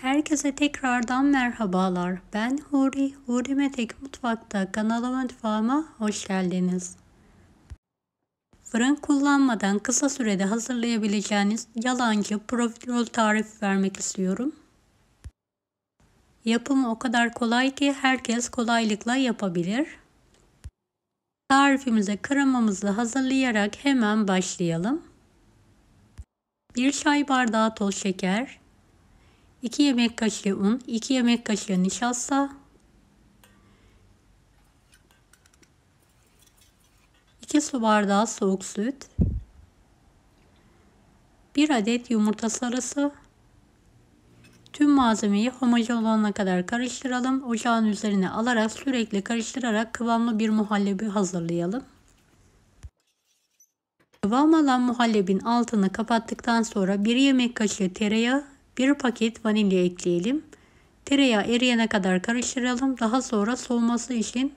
Herkese tekrardan merhabalar. Ben Huri. Huri Metek Mutfak'ta kanalıma mutfağıma hoş geldiniz. Fırın kullanmadan kısa sürede hazırlayabileceğiniz yalancı profiterol tarifi vermek istiyorum. Yapımı o kadar kolay ki herkes kolaylıkla yapabilir. Tarifimize kremamızı hazırlayarak hemen başlayalım. 1 çay bardağı toz şeker, 2 yemek kaşığı un, 2 yemek kaşığı nişasta, 2 su bardağı soğuk süt, 1 adet yumurta sarısı. Tüm malzemeyi homojen olana kadar karıştıralım. Ocağın üzerine alarak sürekli karıştırarak kıvamlı bir muhallebi hazırlayalım. Kıvam alan muhallebin altını kapattıktan sonra 1 yemek kaşığı tereyağı, 1 paket vanilya ekleyelim. Tereyağı eriyene kadar karıştıralım. Daha sonra soğuması için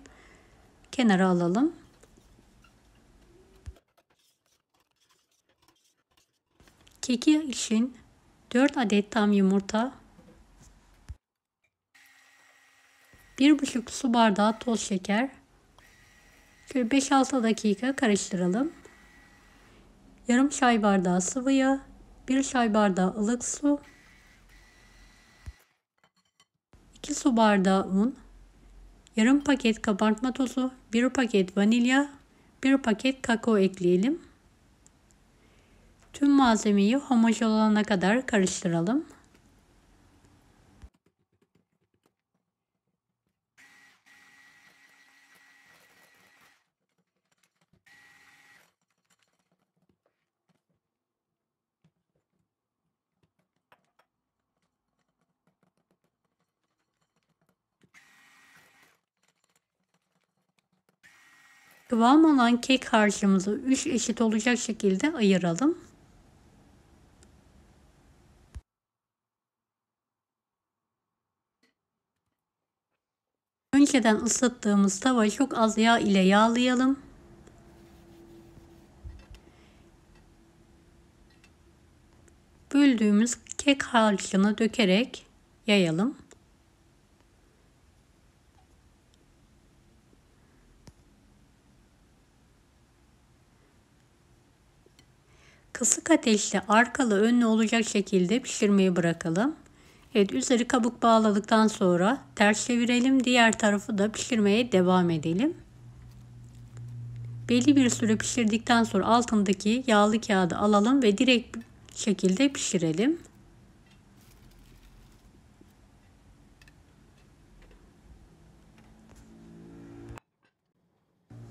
kenara alalım. Keki için 4 adet tam yumurta, 1,5 su bardağı toz şeker. Şöyle 5-6 dakika karıştıralım. Yarım çay bardağı sıvı yağ, 1 çay bardağı ılık su, 2 su bardağı un, yarım paket kabartma tozu, 1 paket vanilya, 1 paket kakao ekleyelim. Tüm malzemeyi homojen olana kadar karıştıralım. Kıvam alan kek harcımızı 3 eşit olacak şekilde ayıralım. Önceden ısıttığımız tavayı çok az yağ ile yağlayalım. Böldüğümüz kek harcını dökerek yayalım. Kısık ateşte arkalı önlü olacak şekilde pişirmeyi bırakalım. Evet, üzeri kabuk bağladıktan sonra ters çevirelim. Diğer tarafı da pişirmeye devam edelim. Belli bir süre pişirdikten sonra altındaki yağlı kağıdı alalım ve direkt şekilde pişirelim.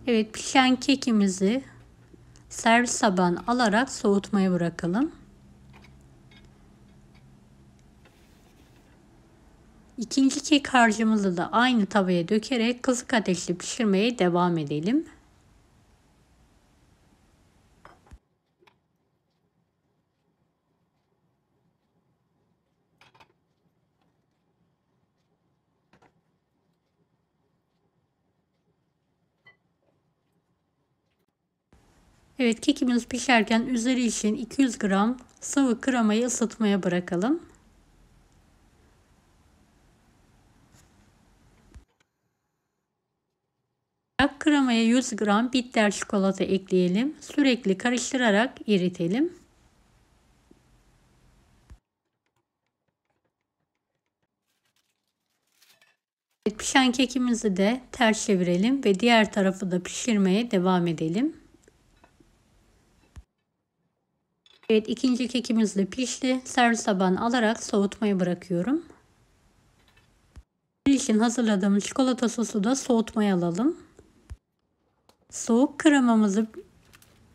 Evet, pişen kekimizi servis tabağına alarak soğutmaya bırakalım. İkinci kek harcımızı da aynı tavaya dökerek kısık ateşte pişirmeye devam edelim. Evet, kekimiz pişerken üzeri için 200 gram sıvı kremayı ısıtmaya bırakalım. Kremaya 100 gram bitter çikolata ekleyelim. Sürekli karıştırarak eritelim. Evet, pişen kekimizi de ters çevirelim ve diğer tarafı da pişirmeye devam edelim. Evet, ikinci kekimiz de pişti. Servis tabağına alarak soğutmayı bırakıyorum. Bunun için hazırladığımız çikolata sosu da soğutmaya alalım. Soğuk kremamızı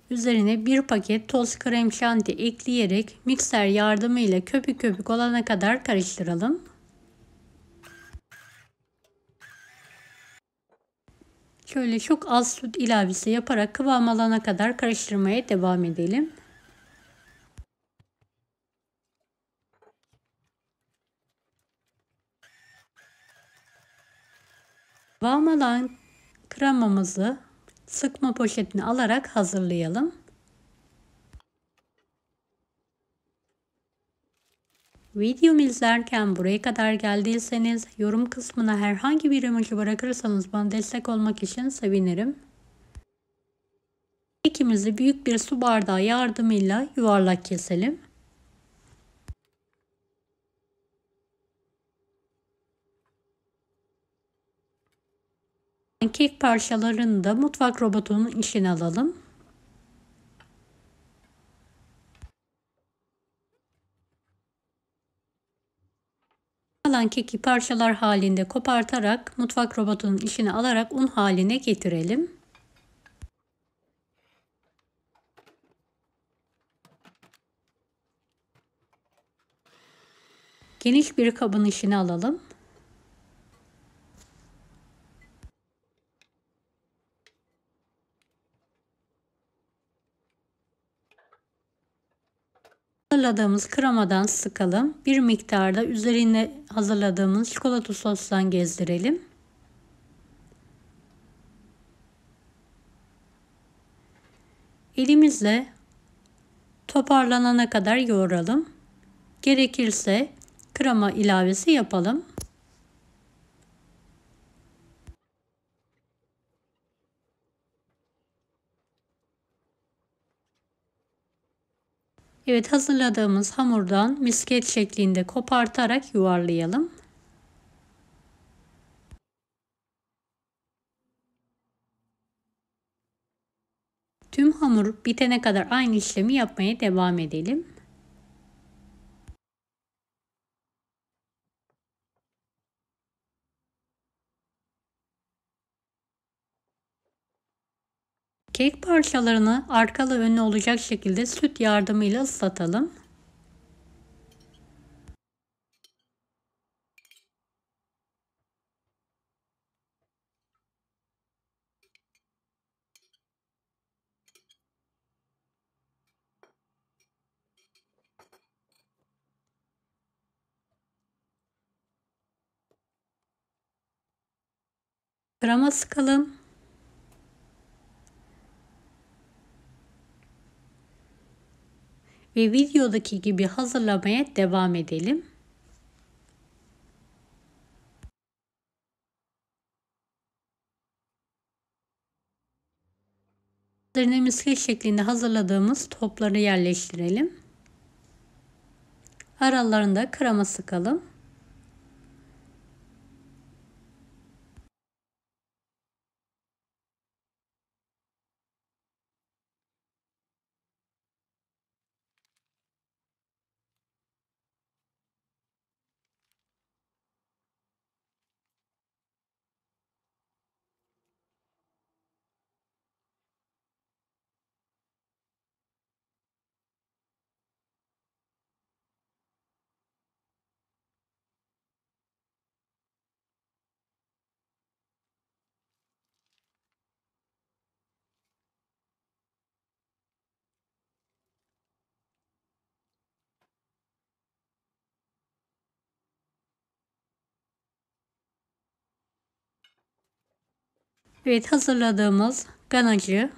üzerine 1 paket toz krem şanti ekleyerek mikser yardımıyla köpük köpük olana kadar karıştıralım. Şöyle çok az süt ilavesi yaparak kıvam alana kadar karıştırmaya devam edelim. Kıvam alan kremamızı sıkma poşetine alarak hazırlayalım. Videomu izlerken buraya kadar geldiyseniz yorum kısmına herhangi bir emoji bırakırsanız bana destek olmak için sevinirim. Kekimizi büyük bir su bardağı yardımıyla yuvarlak keselim. Kek parçalarını da mutfak robotunun içine alalım. Kalan keki parçalar halinde kopartarak mutfak robotunun içine alarak un haline getirelim. Geniş bir kabın içine alalım. Hazırladığımız kremadan sıkalım. Bir miktarda üzerine hazırladığımız çikolata sostan gezdirelim. Elimizle toparlanana kadar yoğuralım. Gerekirse krema ilavesi yapalım. Evet, hazırladığımız hamurdan misket şeklinde kopartarak yuvarlayalım. Tüm hamur bitene kadar aynı işlemi yapmaya devam edelim. Kek parçalarını arkalı önlü olacak şekilde süt yardımıyla ıslatalım. Krema sıkalım. Ve videodaki gibi hazırlamaya devam edelim. Üzerine misket şeklinde hazırladığımız topları yerleştirelim. Aralarında krema sıkalım. Evet, hazırladığımız ganajı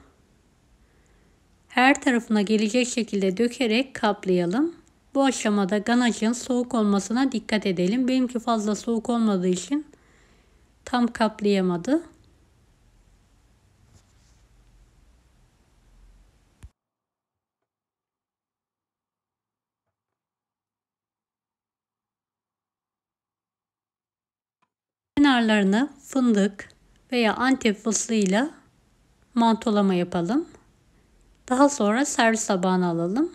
her tarafına gelecek şekilde dökerek kaplayalım. Bu aşamada ganajın soğuk olmasına dikkat edelim. Benimki fazla soğuk olmadığı için tam kaplayamadı. Kenarlarını fındık veya Antep fıstığıyla mantolama yapalım. Daha sonra servis tabağına alalım.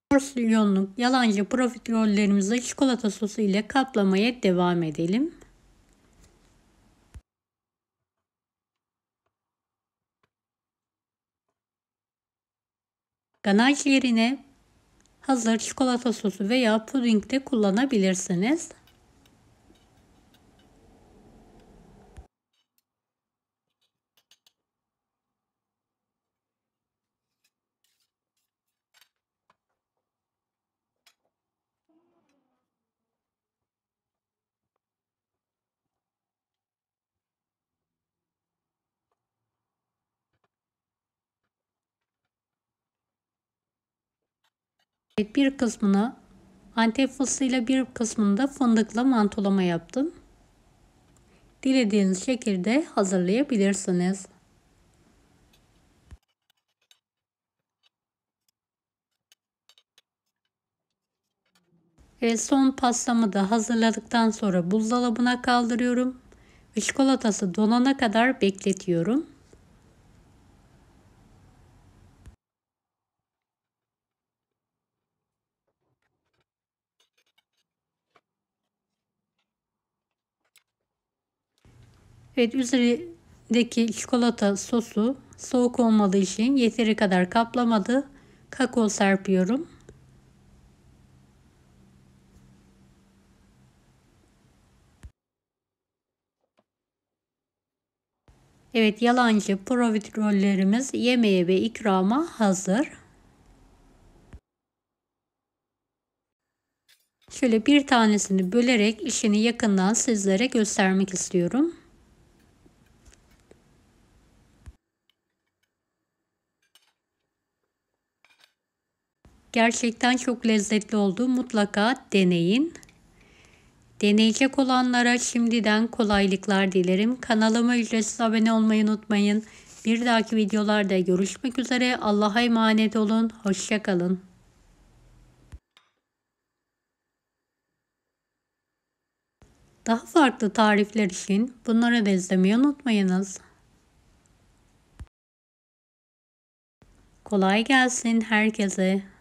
Porsiyonluk yalancı profiterollerimizi çikolata sosu ile kaplamaya devam edelim. Ganaj yerine hazır çikolata sosu veya puding de kullanabilirsiniz. Evet, bir kısmını Antep fıstığıyla bir kısmını da fındıkla mantolama yaptım. Dilediğiniz şekilde hazırlayabilirsiniz. Ve son pastamı da hazırladıktan sonra buzdolabına kaldırıyorum. Ve çikolatası donana kadar bekletiyorum. Evet, üzerindeki çikolata sosu soğuk olmadığı için yeteri kadar kaplamadı. Kakao serpiyorum. Evet, yalancı profiterollerimiz yemeğe ve ikrama hazır. Şöyle bir tanesini bölerek işini yakından sizlere göstermek istiyorum. Gerçekten çok lezzetli oldu. Mutlaka deneyin. Deneyecek olanlara şimdiden kolaylıklar dilerim. Kanalıma ücretsiz abone olmayı unutmayın. Bir dahaki videolarda görüşmek üzere. Allah'a emanet olun. Hoşça kalın. Daha farklı tarifler için bunları da izlemeyi unutmayınız. Kolay gelsin herkese.